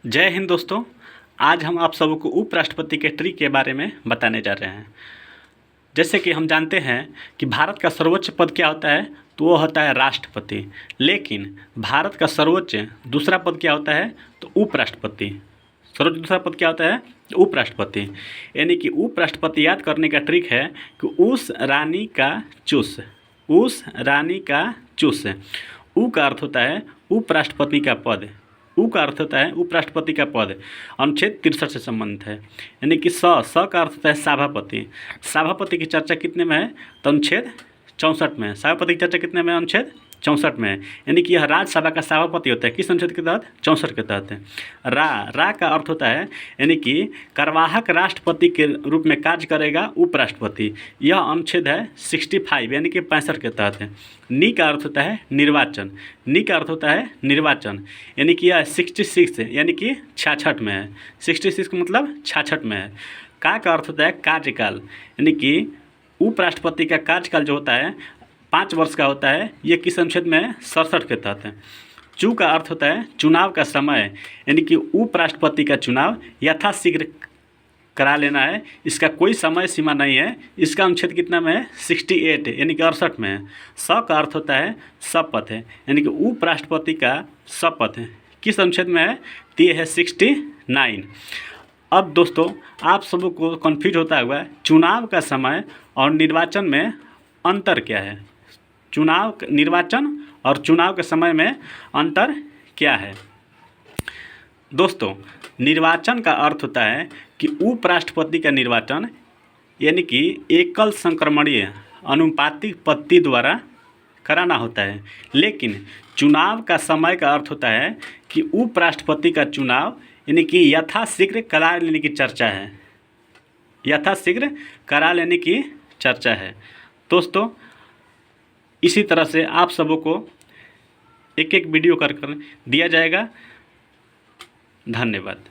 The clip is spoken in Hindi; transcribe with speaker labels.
Speaker 1: जय हिंद दोस्तों। आज हम आप सबको उपराष्ट्रपति के ट्री के बारे में बताने जा रहे हैं। जैसे कि हम जानते हैं कि भारत का सर्वोच्च पद क्या होता है, तो वो होता है राष्ट्रपति। लेकिन भारत का सर्वोच्च दूसरा पद क्या होता है, तो उपराष्ट्रपति। सर्वोच्च दूसरा पद क्या होता है, उपराष्ट्रपति। यानी कि उपराष्ट्रपति याद करने का ट्रिक है कि उस रानी का चूस, उस रानी का चूस। उ का अर्थ होता है उपराष्ट्रपति का पद, उ का अर्थ होता है उपराष्ट्रपति का पद। अनुच्छेद 63 से संबंधित है। यानी कि स का अर्थ होता है सभापति। सभापति की चर्चा कितने में है, तो अनुच्छेद 64 में। सभापति की चर्चा कितने में, अनुच्छेद 64 में। यानी कि यह राज्यसभा का सभापति होता है, किस अनुच्छेद के तहत, 64 के तहत। रा का अर्थ होता है यानी कि कार्यवाहक राष्ट्रपति के रूप में कार्य करेगा उपराष्ट्रपति। यह अनुच्छेद है 65 यानी कि 65 के तहत है। नी का अर्थ होता है निर्वाचन, नी का अर्थ होता है निर्वाचन। यानी कि यह 66 यानी कि 66 में है। 66 का मतलब 66 में है। का अर्थ होता है कार्यकाल, यानी कि उपराष्ट्रपति का कार्यकाल जो होता है 5 वर्ष का होता है। ये किस अनुच्छेद में है, 67 के तहत है। चू का अर्थ होता है चुनाव का समय, यानी कि उपराष्ट्रपति का चुनाव यथाशीघ्र करा लेना है, इसका कोई समय सीमा नहीं है। इसका अनुच्छेद कितना में है, 68 यानी कि 68 में है। स का अर्थ होता है शपथ है, यानी कि उपराष्ट्रपति का शपथ है, किस अनुच्छेद में है, तो ये है 69। अब दोस्तों आप सबको कन्फ्यूज होता हुआ चुनाव का समय और निर्वाचन में अंतर क्या है। निर्वाचन और चुनाव के समय में अंतर क्या है। दोस्तों निर्वाचन का अर्थ होता है कि उपराष्ट्रपति का निर्वाचन यानी कि एकल संक्रमणीय अनुपातिक पद्धति द्वारा कराना होता है। लेकिन चुनाव का समय का अर्थ होता है कि उपराष्ट्रपति का चुनाव यानी कि यथाशीघ्र करा लेने की चर्चा है, यथाशीघ्र करा लेने की चर्चा है। दोस्तों इसी तरह से आप सबों को एक एक वीडियो कर दिया जाएगा। धन्यवाद।